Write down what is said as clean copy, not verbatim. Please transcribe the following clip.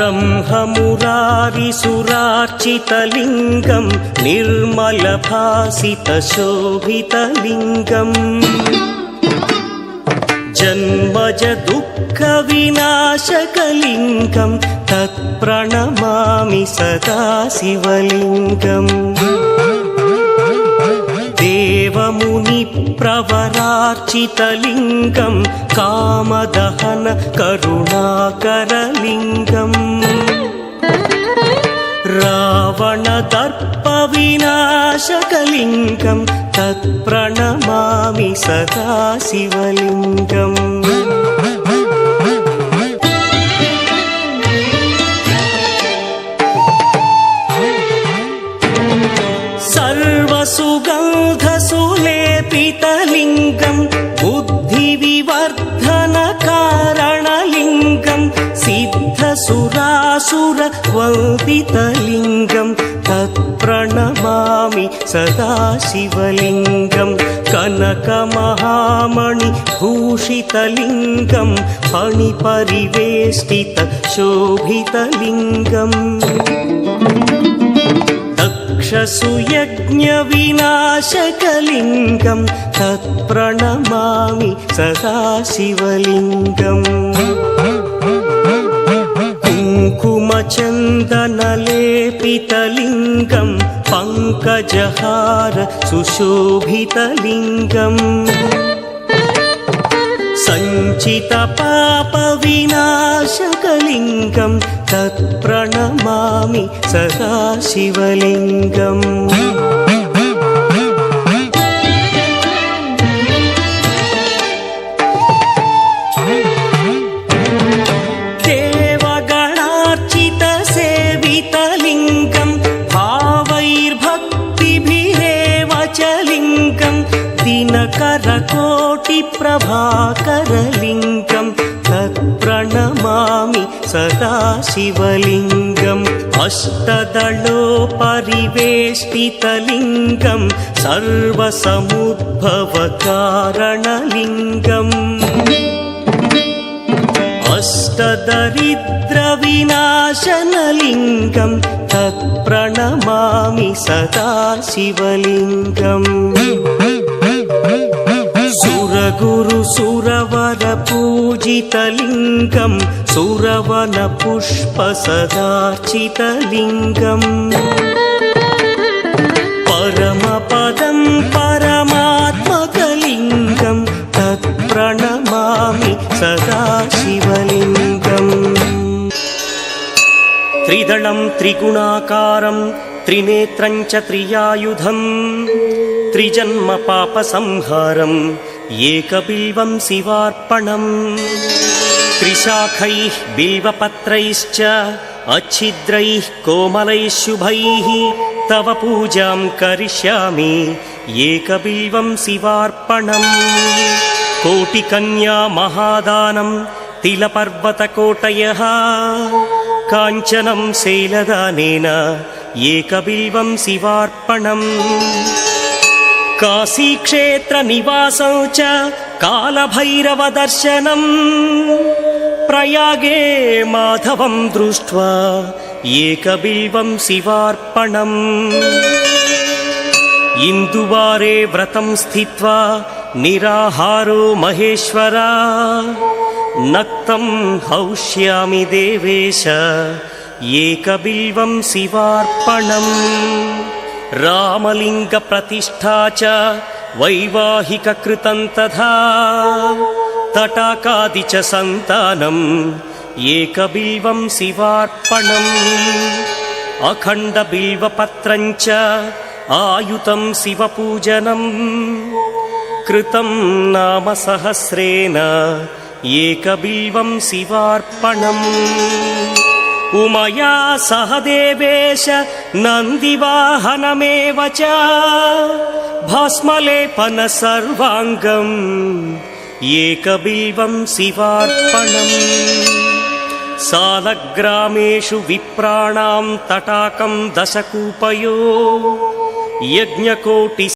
ब्रह्ममुरारिसुरार्चितलिङ्गं निर्मलभासितशोभितलिङ्गम् जन्मज दुःखविनाशकलिङ्गं तत्प्रणमामि सदा शिवलिङ्गम् देवमुनिप्रवरार्चितलिङ्गं कामदहन करुणाकरलिङ्गम् रावणदर्पविनाशकलिङ्गं तत्प्रणमामि सदा शिवलिङ्गम् सर्वसुगन्धसुलेपितलिङ्गं बुद्धिविवर्धनकारणलिङ्गं सिद्धसुरासुरवन्दितलिङ्गं तत्प्रणमामि सदा शिवलिङ्गं कनकमहामणिभूषितलिङ्गं फणिपरिवेष्टितशोभितलिङ्गम् दक्षसुयज्ञविनाशकलिङ्गं तत्प्रणमामि सदा शिवलिङ्गम् कुङ्कुमचन्दनलेपितलिङ्गं पङ्कजहार सुशोभितलिङ्गम् सञ्चितपापविनाशकलिङ्गं तत्प्रणमामि सदा शिवलिङ्गम् देवगणार्चितसेवितलिङ्गं भावैर्भक्तिभिरेव च लिङ्गं दिनकरकोटिप्रभाकरलिङ्गं तत्प्रणमामि सदा शिवलिङ्गम् अष्टदलोपरिवेष्टितलिङ्गं सर्वसमुद्भवकारणलिङ्गम् अष्टदरिद्रविनाशनलिङ्गं तत्प्रणमामि सदा शिवलिङ्गम् सुरगुरुसुरवरपूजितलिङ्गं सुरवनपुष्पसदार्चितलिङ्गम् परमपदं परमात्मकलिङ्गं तत्प्रणमामि सदा शिवलिङ्गम् त्रिदलं त्रिगुणाकारं त्रिनेत्रं च त्रियायुधं त्रिजन्मपापसंहारं एकबिल्वं शिवार्पणम् त्रिशाखैः बिल्वपत्रैश्च अच्छिद्रैः कोमलैः शुभैः तव पूजां करिष्यामि एकबिल्वं शिवार्पणम् कोटिकन्या महादानं तिलपर्वतकोटयः काञ्चनं शैलदानेन एकबिल्वं शिवार्पणम् काशीक्षेत्रनिवासं च कालभैरवदर्शनम् प्रयागे माधवं दृष्ट्वा एकबिल्वं शिवार्पणम् इन्दुवारे व्रतं स्थित्वा निराहारो महेश्वरा नक्तं हौष्यामि देवेश एकबिल्वं शिवार्पणम् रामलिङ्गप्रतिष्ठा च वैवाहिककृतं तथा तटाकादि च सन्तानम् एकबिल्वं शिवार्पणम् अखण्डबिल्वपत्रं च आयुतं शिवपूजनम् कृतं नाम सहस्रेण एकबिल्वं शिवार्पणम् उमया सह देवेश नन्दिवाहनमेव च भस्मलेपन सर्वाङ्गम् एकबिल्वं शिवार्पणम् सालग्रामेषु विप्राणां तटाकं दशकूपयो यज्ञकोटि